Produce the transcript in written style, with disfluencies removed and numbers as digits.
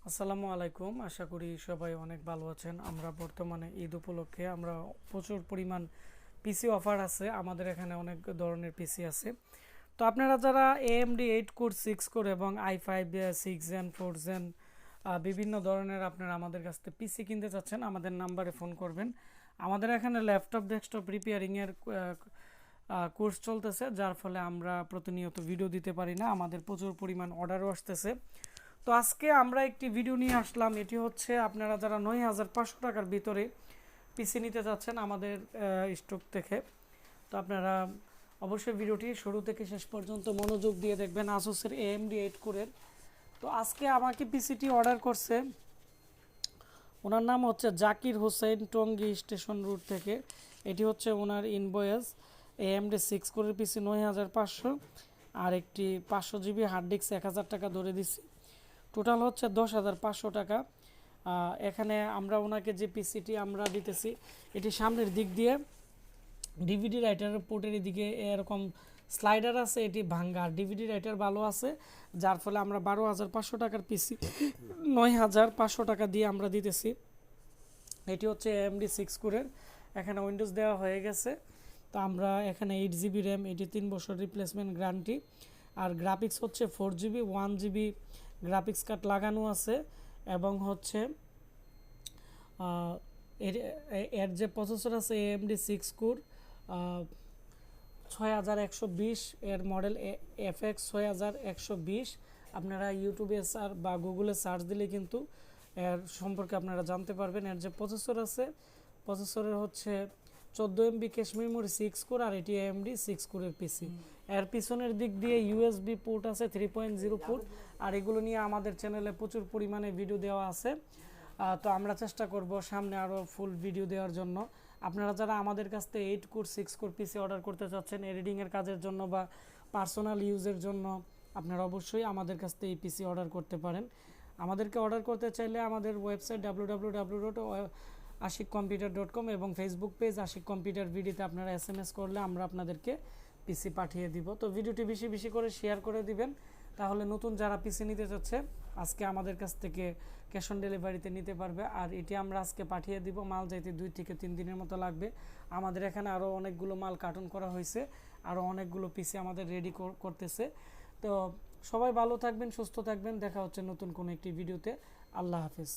আসসালামু আলাইকুম। আশা করি সবাই অনেক ভালো আছেন। আমরা বর্তমানে ঈদ উপলক্ষে আমরা প্রচুর পরিমাণ পিসি অফার আছে। আমাদের এখানে অনেক ধরনের পিসি আছে। তো আপনারা যারা AMD 8 কোর 6 কোর এবং i5 6 জেন 4 জেন বিভিন্ন ধরনের আপনারা আমাদের কাছ থেকে পিসি কিনতে চাচ্ছেন, আমাদের নাম্বারে ফোন করবেন। আমাদের এখানে ল্যাপটপ ডেস্কটপ রিপেয়ারিংয়ের কোর্স চলতেছে, যার ফলে আমরা প্রতিনিয়ত ভিডিও দিতে পারি না। আমাদের প্রচুর পরিমাণ অর্ডারও আসতেছে। তো আজকে আমরা একটি ভিডিও নিয়ে আসলাম। এটি হচ্ছে আপনারা যারা ৯,৫০০ টাকার ভিতরে পিসি নিতে চাচ্ছেন আমাদের স্টক থেকে, তো আপনারা অবশ্যই ভিডিওটি শুরু থেকে শেষ পর্যন্ত মনোযোগ দিয়ে দেখবেন। আসুসের AMD 8 কোরের। তো আজকে আমাকে পিসিটি অর্ডার করছে, ওনার নাম হচ্ছে জাকির হোসেন, টঙ্গী স্টেশন রোড থেকে। এটি হচ্ছে ওনার ইনভয়েস। AMD 6 কোরের পিসি ৯,৫০০, আর একটি 500 GB হার্ড ডিস্ক 1,০০০ টাকা ধরে দিচ্ছি। টোটাল হচ্ছে 10,৫০০ টাকা। এখানে আমরা ওনাকে যে পিসিটি আমরা দিতেছি, এটি সামনের দিক দিয়ে ডিভিডি রাইটারের পোর্টের দিকে এরকম স্লাইডার আছে, এটি ভাঙ্গা। আর ডিভিডি রাইটার ভালো আছে, যার ফলে আমরা 12,৫০০ টাকার পিসি 9,৫০০ টাকা দিয়ে আমরা দিতেছি। এটি হচ্ছে AMD 6 কোরের। এখানে উইন্ডোজ দেওয়া হয়ে গেছে। তো আমরা এখানে 8 GB র্যাম, এটি 3 বছর রিপ্লেসমেন্ট গ্যারান্টি। আর গ্রাফিক্স হচ্ছে 4 GB 1 GB গ্রাফিক্স কার্ড লাগানো আছে। এবং হচ্ছে এর যে প্রসেসর আছে AMD 6 কোর 6120, এর মডেল FX 6120। আপনারা ইউটিউবে বা গুগলে সার্চ দিলে কিন্তু এর সম্পর্কে আপনারা জানতে পারবেন। এর যে প্রসেসর আছে, প্রসেসরের হচ্ছে 14 MB ক্যাশ মেমোরি 6 কোর, আর এটি AMD 6 কোরের পিসি। এর পিছনের দিক দিয়ে USB পোর্ট আছে 3.0 পোর্ট। আর এগুলো নিয়ে আমাদের চ্যানেলে প্রচুর পরিমাণে ভিডিও দেওয়া আছে। তো আমরা চেষ্টা করব সামনে আরও ফুল ভিডিও দেওয়ার জন্য। আপনারা যারা আমাদের কাছ থেকে 8 কোর 6 কোর পিসি অর্ডার করতে চাচ্ছেন এডিটিংয়ের কাজের জন্য বা পার্সোনাল ইউজের জন্য, আপনারা অবশ্যই আমাদের কাছ থেকে এই পিসি অর্ডার করতে পারেন। আমাদেরকে অর্ডার করতে চাইলে আমাদের ওয়েবসাইট www.ashikcomputer.com এবং ফেসবুক পেজ আশিক কম্পিউটার ভিডিওতে আপনারা SMS করলে আমরা আপনাদেরকে পিসি পাঠিয়ে দিব। তো ভিডিওটি বেশি বেশি করে শেয়ার করে দিবেন, তাহলে নতুন যারা পিসি নিতে চাচ্ছে আজকে আমাদের কাছ থেকে ক্যাশ অন ডেলিভারিতে নিতে পারবে। আর এটি আমরা আজকে পাঠিয়ে দিব। মাল যাইতে 2 থেকে 3 দিনের মতো লাগবে। আমাদের এখানে আরও অনেকগুলো মাল কার্টন করা হয়েছে, আরও অনেকগুলো পিসি আমাদের রেডি করতেছে। তো সবাই ভালো থাকবেন, সুস্থ থাকবেন। দেখা হচ্ছে নতুন কোনো একটি ভিডিওতে। আল্লাহ হাফেজ।